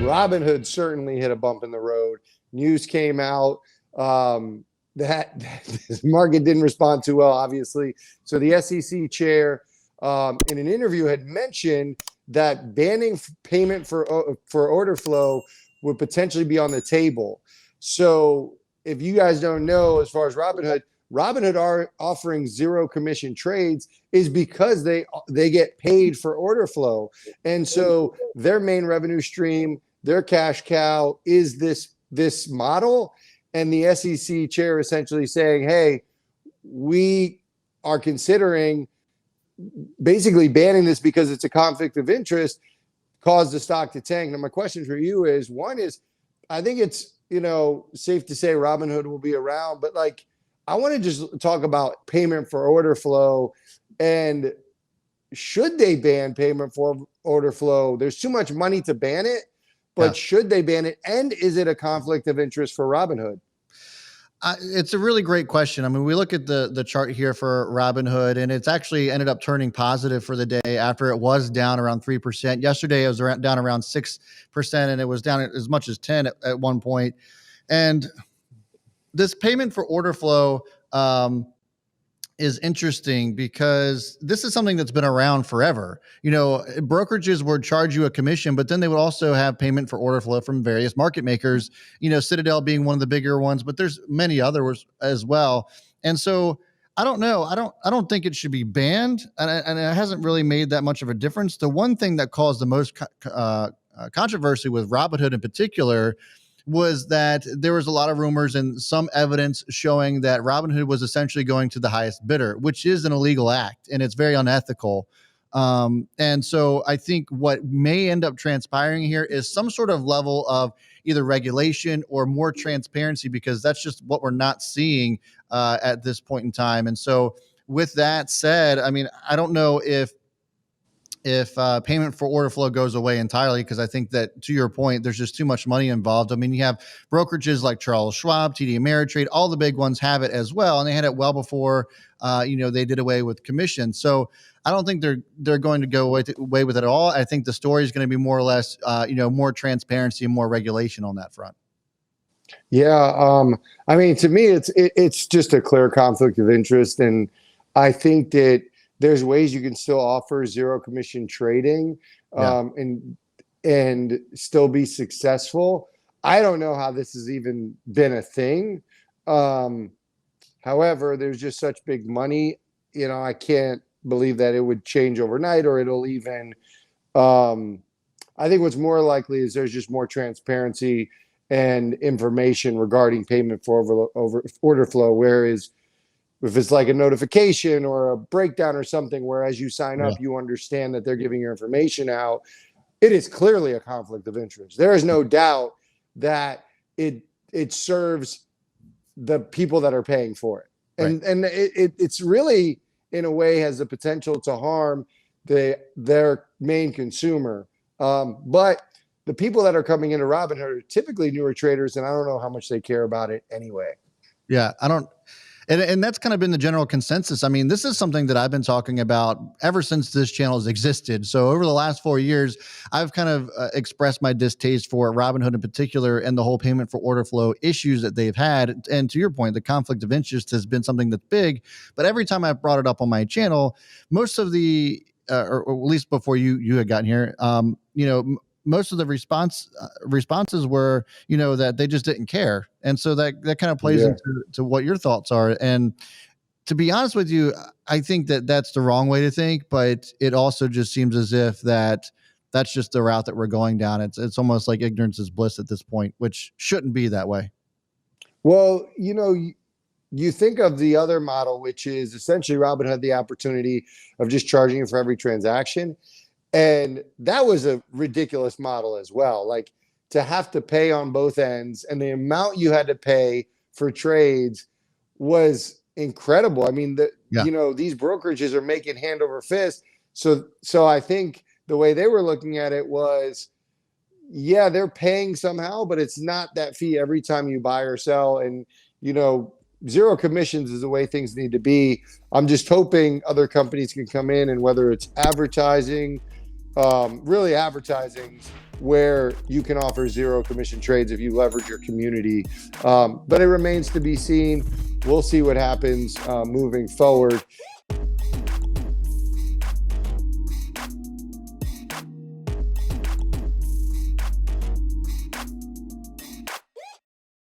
Robinhood certainly hit a bump in the road. News came out that the market didn't respond too well, obviously. So the SEC chair, in an interview, had mentioned that banning payment for order flow would potentially be on the table. So if you guys don't know, as far as Robinhood are offering zero commission trades is because they get paid for order flow. And so their main revenue stream, their cash cow is this model. And the SEC chair essentially saying, hey, we are considering basically banning this because it's a conflict of interest, caused the stock to tank. Now, my question for you is, one is, I think it's, safe to say Robinhood will be around, but like, I want to just talk about payment for order flow, and should they ban payment for order flow? There's too much money to ban it, but should they ban it? And is it a conflict of interest for Robinhood? It's a really great question. I mean, we look at the chart here for Robinhood, and it's actually ended up turning positive for the day after it was down around 3%. Yesterday, it was down around 6%, and it was down as much as 10 at one point. And this payment for order flow is interesting because this is something that's been around forever. Brokerages would charge you a commission, but then they would also have payment for order flow from various market makers, Citadel being one of the bigger ones, but there's many others as well. And so I don't know. I don't think it should be banned, and it hasn't really made that much of a difference. The one thing that caused the most controversy with Robinhood in particular was that there was a lot of rumors and some evidence showing that Robinhood was essentially going to the highest bidder, which is an illegal act and it's very unethical. And so I think what may end up transpiring here is some sort of level of either regulation or more transparency, because that's just what we're not seeing at this point in time. And so with that said, I mean, I don't know if payment for order flow goes away entirely, because I think that, to your point, there's just too much money involved. I mean, you have brokerages like Charles Schwab, TD Ameritrade, all the big ones have it as well, and they had it well before they did away with commission. So I don't think they're going to go away with it at all. I think the story is going to be more or less more transparency and more regulation on that front. Yeah, I mean, to me, it's just a clear conflict of interest, and I think that there's ways you can still offer zero commission trading and still be successful. I don't know how this has even been a thing. However, there's just such big money. I can't believe that it would change overnight, or it'll even I think what's more likely is there's just more transparency and information regarding payment for order flow, whereas if it's like a notification or a breakdown or something, where as you sign up, you understand that they're giving your information out, it is clearly a conflict of interest. There is no doubt that it serves the people that are paying for it. And it's really, in a way, has the potential to harm their main consumer. But the people that are coming into Robinhood are typically newer traders, and I don't know how much they care about it anyway. Yeah, I don't. And that's kind of been the general consensus. I mean, this is something that I've been talking about ever since this channel has existed. So over the last 4 years, I've kind of expressed my distaste for Robinhood in particular and the whole payment for order flow issues that they've had. And to your point, the conflict of interest has been something that's big. But every time I've brought it up on my channel, most of the, or at least before you had gotten here, most of the responses were, that they just didn't care. And so that kind of plays into what your thoughts are. And to be honest with you, I think that that's the wrong way to think, but it also just seems as if that's just the route that we're going down. It's almost like ignorance is bliss at this point, which shouldn't be that way. Well, you think of the other model, which is essentially Robinhood had the opportunity of just charging you for every transaction. And that was a ridiculous model as well. Like, to have to pay on both ends, and the amount you had to pay for trades was incredible. I mean, these brokerages are making hand over fist. So I think the way they were looking at it was, they're paying somehow, but it's not that fee every time you buy or sell. And, zero commissions is the way things need to be. I'm just hoping other companies can come in, and whether it's advertising, really advertising where you can offer zero commission trades if you leverage your community. But it remains to be seen. We'll see what happens moving forward.